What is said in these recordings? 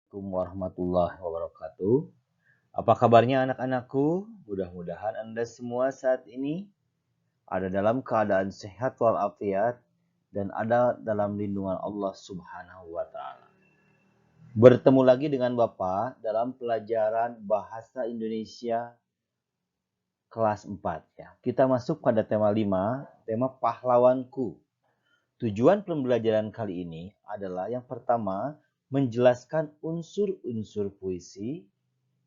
Assalamualaikum warahmatullahi wabarakatuh. Apa kabarnya anak-anakku? Mudah-mudahan Anda semua saat ini ada dalam keadaan sehat walafiat dan ada dalam lindungan Allah Subhanahu wa taala. Bertemu lagi dengan Bapak dalam pelajaran Bahasa Indonesia kelas 4 ya. Kita masuk pada tema 5, tema pahlawanku. Tujuan pembelajaran kali ini adalah yang pertama, menjelaskan unsur-unsur puisi.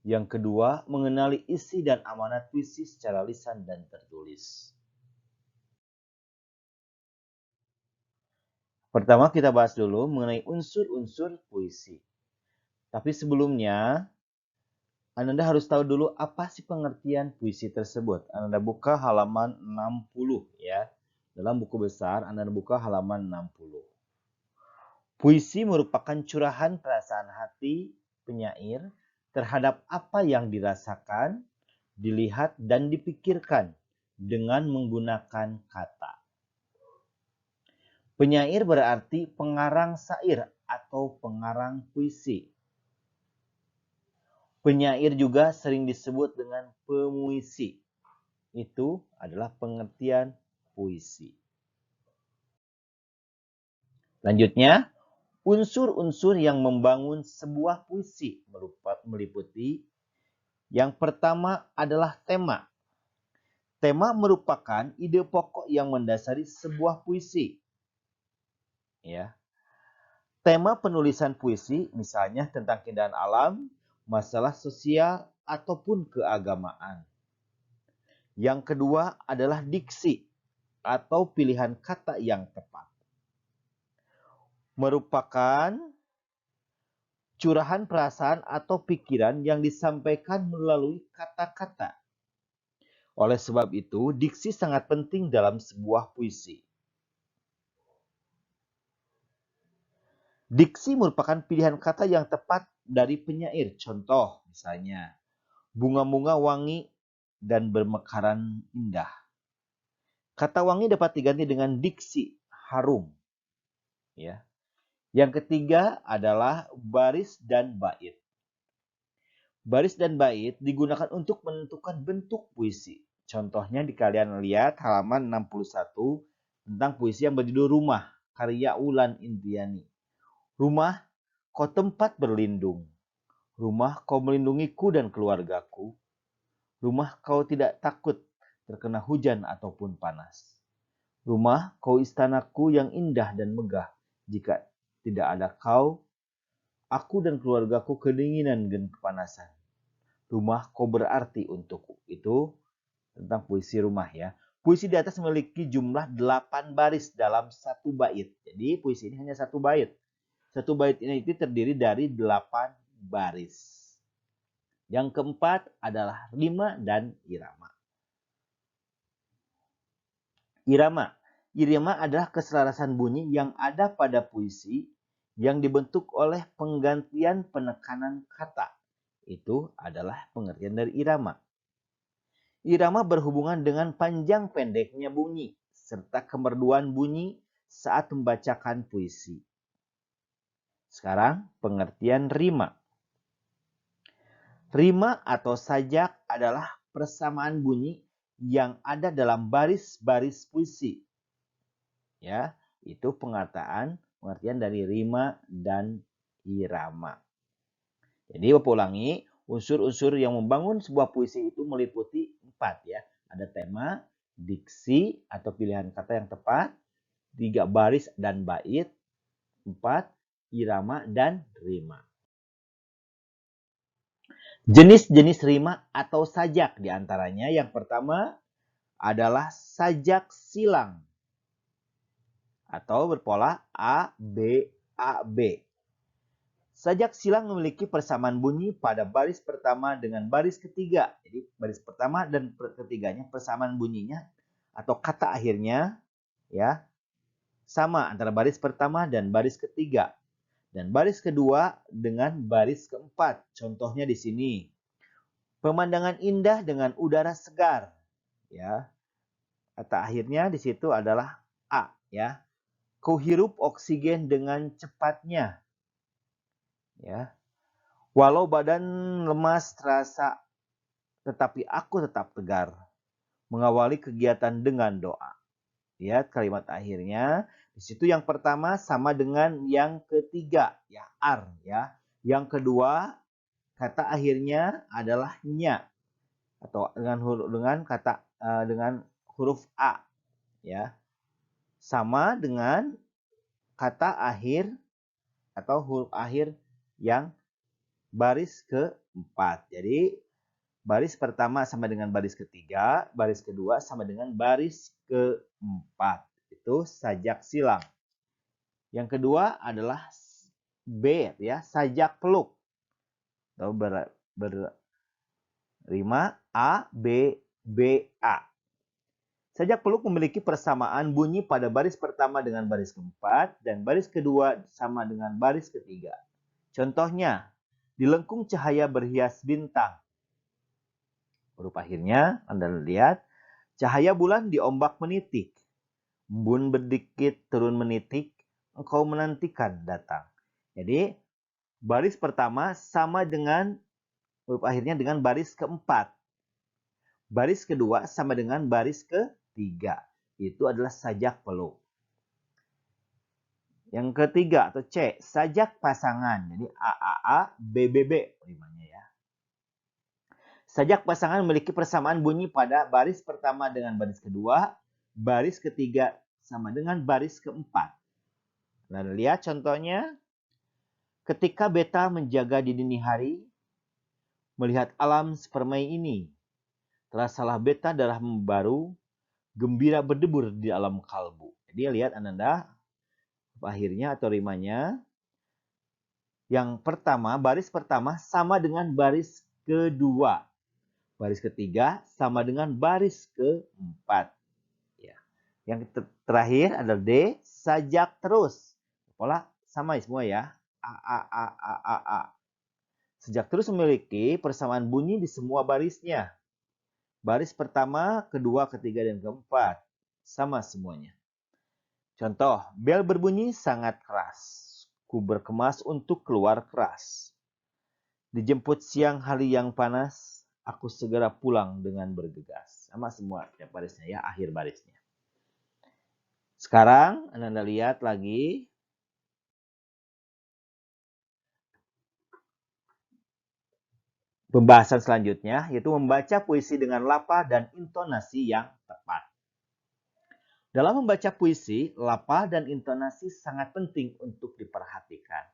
Yang kedua, mengenali isi dan amanat puisi secara lisan dan tertulis. Pertama kita bahas dulu mengenai unsur-unsur puisi. Tapi sebelumnya, Anda harus tahu dulu apa sih pengertian puisi tersebut. Anda buka halaman 60 ya. Dalam buku besar, Anda buka halaman 60. Puisi merupakan curahan perasaan hati penyair terhadap apa yang dirasakan, dilihat, dan dipikirkan dengan menggunakan kata. Penyair berarti pengarang syair atau pengarang puisi. Penyair juga sering disebut dengan pemuisi. Itu adalah pengertian puisi. Selanjutnya, unsur-unsur yang membangun sebuah puisi meliputi yang pertama adalah tema. Tema merupakan ide pokok yang mendasari sebuah puisi. Ya. Tema penulisan puisi misalnya tentang keindahan alam, masalah sosial, ataupun keagamaan. Yang kedua adalah diksi atau pilihan kata yang tepat. Merupakan curahan perasaan atau pikiran yang disampaikan melalui kata-kata. Oleh sebab itu, diksi sangat penting dalam sebuah puisi. Diksi merupakan pilihan kata yang tepat dari penyair. Contoh misalnya, bunga-bunga wangi dan bermekaran indah. Kata wangi dapat diganti dengan diksi harum. Ya. Yang ketiga adalah baris dan bait. Baris dan bait digunakan untuk menentukan bentuk puisi. Contohnya di kalian lihat halaman 61 tentang puisi yang berjudul Rumah, karya Wulan Indriani. Rumah, kau tempat berlindung. Rumah, kau melindungiku dan keluargaku. Rumah, kau tidak takut terkena hujan ataupun panas. Rumah, kau istanaku yang indah dan megah. Jika tidak ada kau, aku dan keluargaku kedinginan dan kepanasan. Rumah, kau berarti untukku. Itu tentang puisi rumah ya. Puisi di atas memiliki jumlah 8 baris dalam satu bait. Jadi puisi ini hanya satu bait. Satu bait ini terdiri dari 8 baris. Yang keempat adalah rima dan irama. Irama. Irama adalah keselarasan bunyi yang ada pada puisi yang dibentuk oleh penggantian penekanan kata. Itu adalah pengertian dari irama. Irama berhubungan dengan panjang pendeknya bunyi serta kemerduan bunyi saat membacakan puisi. Sekarang pengertian rima. Rima atau sajak adalah persamaan bunyi yang ada dalam baris-baris puisi. Ya, itu pengertian dari rima dan irama. Jadi Bapak ulangi, unsur-unsur yang membangun sebuah puisi itu meliputi 4 ya. Ada tema, diksi atau pilihan kata yang tepat, 3 baris dan bait, 4 irama dan rima. Jenis-jenis rima atau sajak diantaranya yang pertama adalah sajak silang atau berpola A, B, A, B. Sajak silang memiliki persamaan bunyi pada baris pertama dengan baris ketiga. Jadi baris pertama dan ketiganya persamaan bunyinya atau kata akhirnya ya sama antara baris pertama dan baris ketiga. Dan baris kedua dengan baris keempat. Contohnya di sini. Pemandangan indah dengan udara segar. Ya. Kata akhirnya di situ adalah A ya. Kau hirup oksigen dengan cepatnya. Ya. Walau badan lemas terasa, tetapi aku tetap tegar. Mengawali kegiatan dengan doa. Lihat kalimat akhirnya. Di situ yang pertama sama dengan yang ketiga, ya ar, ya. Yang kedua, kata akhirnya adalah nya atau dengan huruf a, ya. Sama dengan kata akhir atau huruf akhir yang baris keempat. Jadi baris pertama sama dengan baris ketiga, baris kedua sama dengan baris keempat. Itu sajak silang. Yang kedua adalah B, ya, sajak peluk. Atau berrima A, B, B, A. Sajak peluk memiliki persamaan bunyi pada baris pertama dengan baris keempat dan baris kedua sama dengan baris ketiga. Contohnya, di lengkung cahaya berhias bintang. Huruf akhirnya, Anda lihat, cahaya bulan di ombak menitik. Embun berdikit turun menitik, engkau menantikan datang. Jadi, baris pertama sama dengan huruf akhirnya dengan baris keempat. Baris kedua sama dengan baris ketiga. Itu adalah sajak peluk. Yang ketiga atau C, sajak pasangan. Jadi A, B, rimanya ya. Sajak pasangan memiliki persamaan bunyi pada baris pertama dengan baris kedua, baris ketiga sama dengan baris keempat. Nah, lihat contohnya. Ketika beta menjaga di dini hari, melihat alam sepermai ini, terasalah beta darah membaru, gembira berdebur di alam kalbu. Jadi lihat Ananda, akhirnya atau rimanya. Yang pertama, baris pertama sama dengan baris kedua. Baris ketiga sama dengan baris keempat. Ya. Yang terakhir adalah D, sajak terus. Pola sama semua ya. A. Sajak terus memiliki persamaan bunyi di semua barisnya. Baris pertama, kedua, ketiga, dan keempat. Sama semuanya. Contoh, bel berbunyi sangat keras. Ku berkemas untuk keluar keras. Dijemput siang hari yang panas, aku segera pulang dengan bergegas. Sama semua ya barisnya ya, akhir barisnya. Sekarang Anda lihat lagi. Pembahasan selanjutnya yaitu membaca puisi dengan lapa dan intonasi yang tepat. Dalam membaca puisi, lapa dan intonasi sangat penting untuk diperhatikan.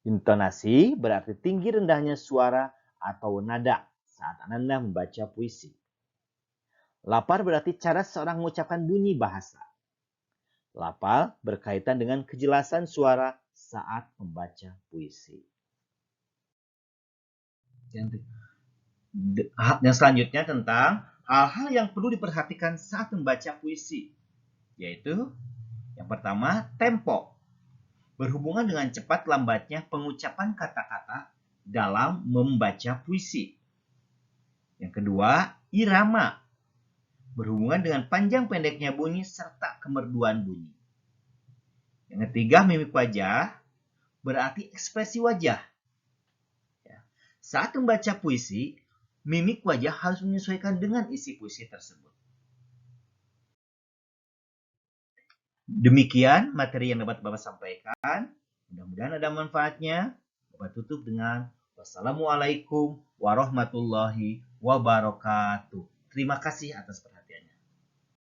Intonasi berarti tinggi rendahnya suara atau nada saat Anda membaca puisi. Lapar berarti cara seorang mengucapkan bunyi bahasa. Lapal berkaitan dengan kejelasan suara saat membaca puisi. Dan selanjutnya tentang hal-hal yang perlu diperhatikan saat membaca puisi. Yaitu yang pertama, tempo. Berhubungan dengan cepat lambatnya pengucapan kata-kata dalam membaca puisi. Yang kedua, irama. Berhubungan dengan panjang pendeknya bunyi serta kemerduan bunyi. Yang ketiga, mimik wajah. Berarti ekspresi wajah. Saat membaca puisi, mimik wajah harus menyesuaikan dengan isi puisi tersebut. Demikian materi yang dapat Bapak sampaikan. Mudah-mudahan ada manfaatnya. Bapak tutup dengan wassalamualaikum warahmatullahi wabarakatuh. Terima kasih atas perhatiannya.